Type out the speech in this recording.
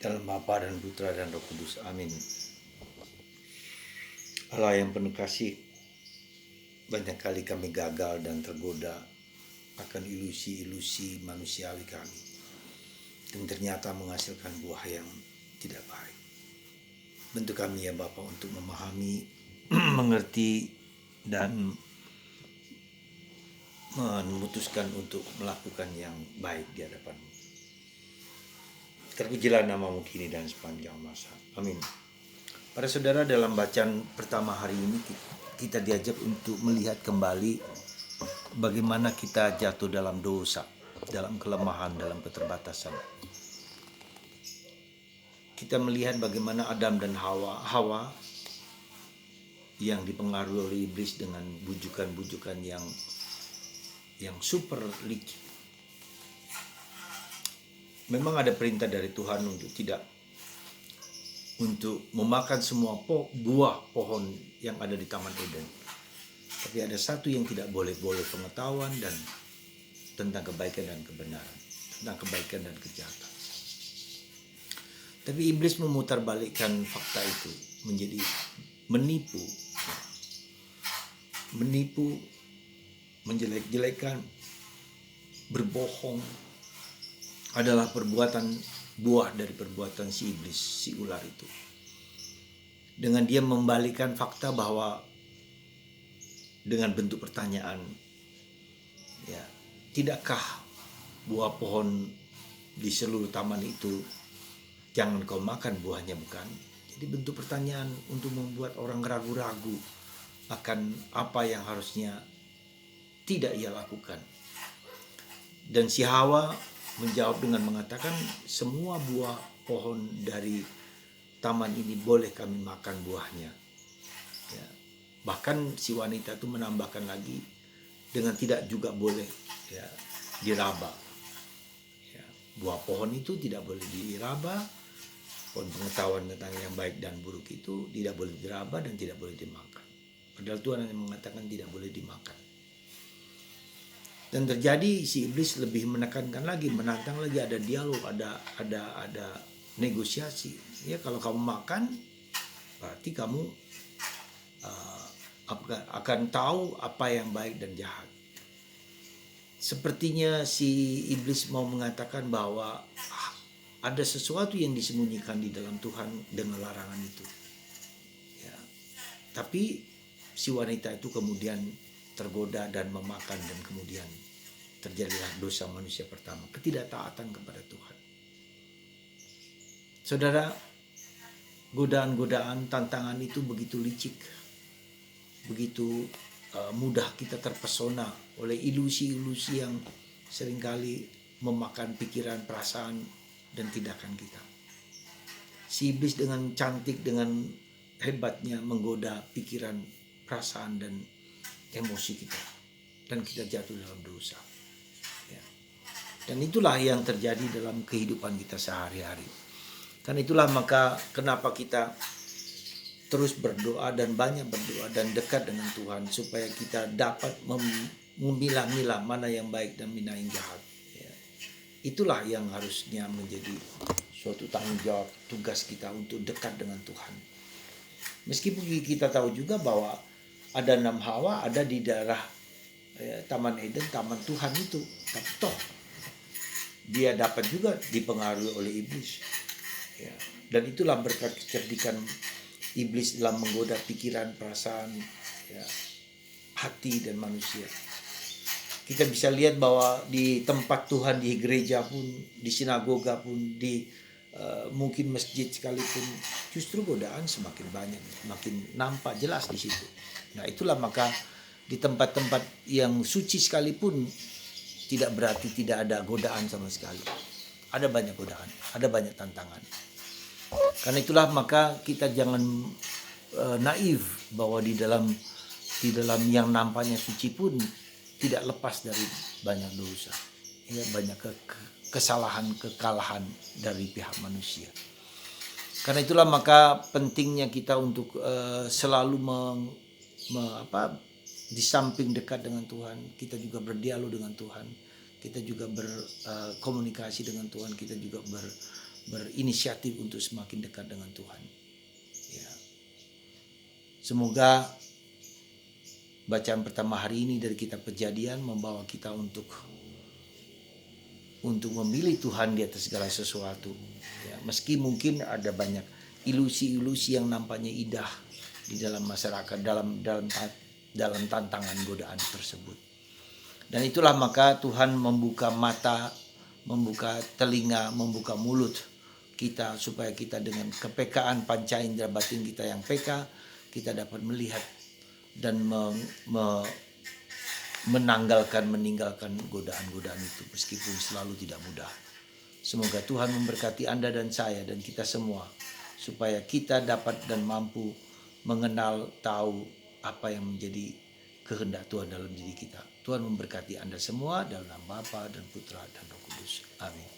Dalam Bapa dan Putra dan Roh Kudus. Amin. Allah yang penuh kasih, banyak kali kami gagal dan tergoda akan ilusi-ilusi manusiawi kami, dan ternyata menghasilkan buah yang tidak baik. Bantu kami ya Bapa untuk memahami, mengerti, dan memutuskan untuk melakukan yang baik di hadapan-Mu. Terpujilah namamu kini dan sepanjang masa. Amin. Para saudara, dalam bacaan pertama hari ini kita diajak untuk melihat kembali bagaimana kita jatuh dalam dosa, dalam kelemahan, dalam keterbatasan. Kita melihat bagaimana Adam dan Hawa yang dipengaruhi oleh iblis dengan bujukan-bujukan yang super licik. Memang ada perintah dari Tuhan untuk memakan semua buah pohon yang ada di Taman Eden. Tapi ada satu yang tidak boleh pengetahuan dan tentang kebaikan dan kebenaran, tentang kebaikan dan kejahatan. Tapi iblis memutarbalikkan fakta itu menjadi menipu, menjelek-jelekan, berbohong adalah buah dari perbuatan si iblis, si ular itu. Dengan dia membalikan fakta bahwa dengan bentuk pertanyaan, ya, tidakkah buah pohon di seluruh taman itu jangan kau makan buahnya, bukan? Jadi bentuk pertanyaan untuk membuat orang ragu-ragu akan apa yang harusnya tidak ia lakukan. Dan si Hawa menjawab dengan mengatakan semua buah pohon dari taman ini boleh kami makan buahnya. Ya. Bahkan si wanita itu menambahkan lagi dengan tidak juga boleh ya, diraba. Ya. Buah pohon itu tidak boleh diraba. Pohon pengetahuan tentang yang baik dan buruk itu tidak boleh diraba dan tidak boleh dimakan. Padahal Tuhan hanya mengatakan tidak boleh dimakan. Dan terjadi si iblis lebih menekankan lagi, menantang lagi, ada dialog, ada negosiasi. Ya, kalau kamu makan, berarti kamu akan tahu apa yang baik dan jahat. Sepertinya si iblis mau mengatakan bahwa ada sesuatu yang disembunyikan di dalam Tuhan dengan larangan itu. Ya. Tapi si wanita itu kemudian tergoda dan memakan, dan kemudian terjadilah dosa manusia pertama, ketidaktaatan kepada Tuhan. Saudara, godaan-godaan, tantangan itu begitu licik, begitu mudah kita terpesona oleh ilusi-ilusi yang seringkali memakan pikiran, perasaan, dan tindakan kita. Si iblis dengan cantik, dengan hebatnya menggoda pikiran, perasaan, dan emosi kita, dan kita jatuh dalam dosa. Ya. Dan itulah yang terjadi dalam kehidupan kita sehari-hari. Karena itulah maka kenapa kita terus berdoa dan banyak berdoa dan dekat dengan Tuhan, supaya kita dapat memilah-milah mana yang baik dan mana yang jahat. Ya. Itulah yang harusnya menjadi suatu tanggung jawab, tugas kita untuk dekat dengan Tuhan. Meskipun kita tahu juga bahwa ada 6 Hawa ada di daerah Taman Eden, taman Tuhan itu. Tapi toh dia dapat juga dipengaruhi oleh iblis. Ya. Dan itulah berkat kecerdikan iblis dalam menggoda pikiran, perasaan, ya, hati dan manusia. Kita bisa lihat bahwa di tempat Tuhan, di gereja pun, di sinagoga pun, di mungkin masjid sekalipun, justru godaan semakin banyak, makin nampak jelas di situ. Nah, itulah maka di tempat-tempat yang suci sekalipun tidak berarti tidak ada godaan sama sekali. Ada banyak godaan, ada banyak tantangan. Karena itulah maka kita jangan naif bahwa di dalam yang nampaknya suci pun tidak lepas dari banyak dosa. Ya, banyak kesalahan, kekalahan dari pihak manusia. Karena itulah maka pentingnya kita untuk selalu di samping dekat dengan Tuhan, kita juga berdialog dengan Tuhan, kita juga berkomunikasi dengan Tuhan, kita juga berinisiatif untuk semakin dekat dengan Tuhan. Ya. Semoga bacaan pertama hari ini dari kitab Kejadian membawa kita untuk memilih Tuhan di atas segala sesuatu. Ya, meski mungkin ada banyak ilusi-ilusi yang nampaknya indah di dalam masyarakat, dalam tantangan godaan tersebut. Dan itulah maka Tuhan membuka mata, membuka telinga, membuka mulut kita supaya kita dengan kepekaan panca indera batin kita yang peka, kita dapat melihat dan meninggalkan godaan-godaan itu meskipun selalu tidak mudah. Semoga Tuhan memberkati Anda dan saya dan kita semua supaya kita dapat dan mampu mengenal, tahu apa yang menjadi kehendak Tuhan dalam diri kita. Tuhan memberkati Anda semua dalam nama Bapa dan Putra dan Roh Kudus. Amin.